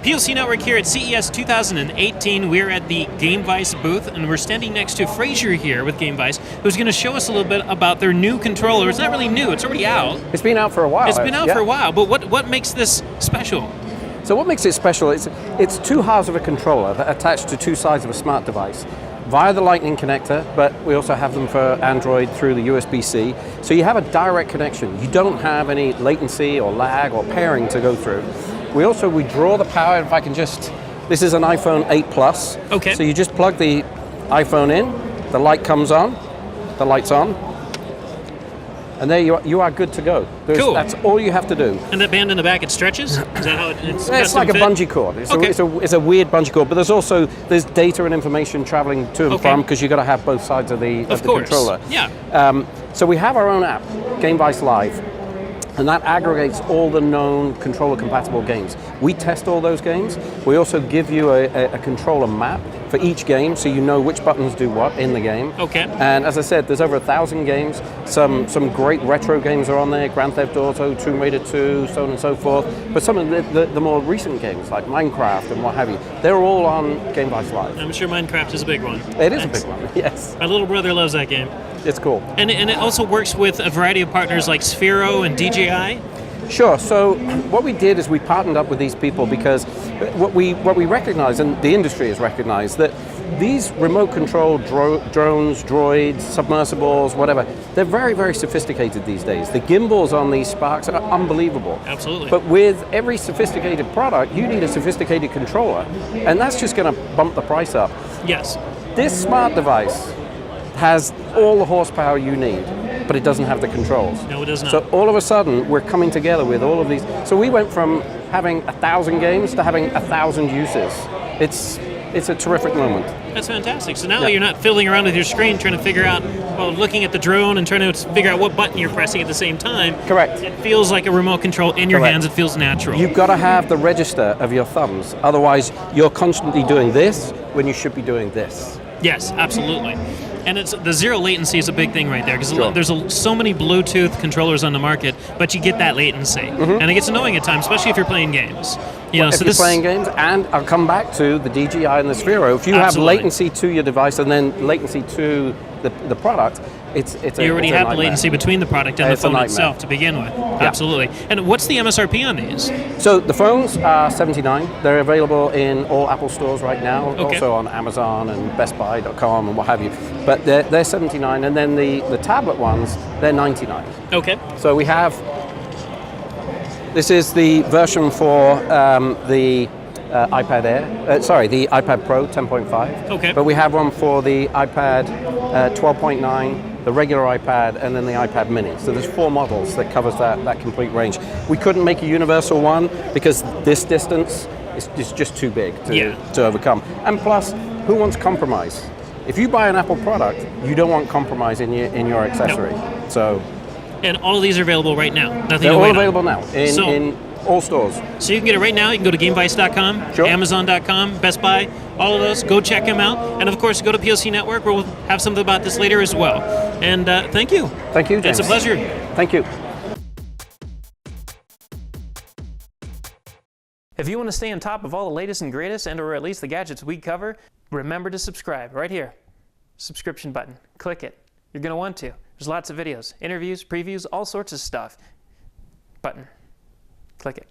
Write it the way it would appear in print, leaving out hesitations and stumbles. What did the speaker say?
POC Network here at CES 2018. We're at the Gamevice booth, and we're standing next to Frazier here with Gamevice, who's going to show us a little bit about their new controller. It's not really new, it's already out. It's been out for a while. It's been out for a while, but what makes this special? So what makes it special is it's two halves of a controller that are attached to two sides of a smart device via the Lightning connector, but we also have them for Android through the USB-C. So you have a direct connection. You don't have any latency or lag or pairing to go through. We draw the power. If I can just, this is an iPhone 8 Plus. Okay. So you just plug the iPhone in, the light comes on, the light's on, and there you are good to go. Cool. That's all you have to do. And that band in the back, it stretches? Is that how it's like a bungee cord. It's a weird bungee cord, but there's data and information traveling to and from, because you've got to have both sides of the controller. Yeah. So we have our own app, Gamevice Live, and that aggregates all the known controller-compatible games. We test all those games. We also give you a controller map for each game, so you know which buttons do what in the game. Okay. And as I said, there's over 1,000 games. Some great retro games are on there, Grand Theft Auto, Tomb Raider 2, so on and so forth. But some of the more recent games, like Minecraft and what have you, they're all on Gamevice Live. I'm sure Minecraft is a big one. It is a big one, yes. My little brother loves that game. It's cool. And it also works with a variety of partners like Sphero and DJI? Sure. So what we did is we partnered up with these people because what we recognize, and the industry has recognized, that these remote control drones, droids, submersibles, whatever, they're very, very sophisticated these days. The gimbals on these Sparks are unbelievable. Absolutely. But with every sophisticated product, you need a sophisticated controller, and that's just going to bump the price up. Yes. This smart device has all the horsepower you need, but it doesn't have the controls. No, it does not. So all of a sudden, we're coming together with all of these. So we went from having 1,000 games to having 1,000 uses. It's a terrific moment. That's fantastic. So now you're not fiddling around with your screen trying to figure out, looking at the drone and trying to figure out what button you're pressing at the same time. Correct. It feels like a remote control in your hands. It feels natural. You've got to have the register of your thumbs. Otherwise, you're constantly doing this when you should be doing this. Yes, absolutely. And it's the zero latency is a big thing right there, because there's so many Bluetooth controllers on the market, but you get that latency, and it gets annoying at times, especially if you're playing games. If you're playing games, and I'll come back to the DJI and the Sphero. If you have latency to your device and then latency to the product, you already have the latency between the product and the phone itself to begin with. Yeah. Absolutely. And what's the MSRP on these? So the phones are $79. They're available in all Apple stores right now, also on Amazon and BestBuy.com and what have you. But they're $79, and then the tablet ones, they're $99. Okay. So we have, this is the version for the iPad Air, the iPad Pro 10.5. Okay. But we have one for the iPad 12.9, the regular iPad, and then the iPad Mini. So there's 4 models that covers that complete range. We couldn't make a universal one because this distance is just too big to overcome. And plus, who wants compromise? If you buy an Apple product, you don't want compromise in your accessory. No. So. And all of these are available right now. They're all available now in all stores. So you can get it right now. You can go to Gamevice.com, Amazon.com, Best Buy, all of those. Go check them out. And of course, go to POC Network, where we'll have something about this later as well. And thank you. Thank you, James. It's a pleasure. Thank you. If you want to stay on top of all the latest and greatest, or at least the gadgets we cover, remember to subscribe right here. Subscription button. Click it. You're going to want to. There's lots of videos, interviews, previews, all sorts of stuff. Button. Click it.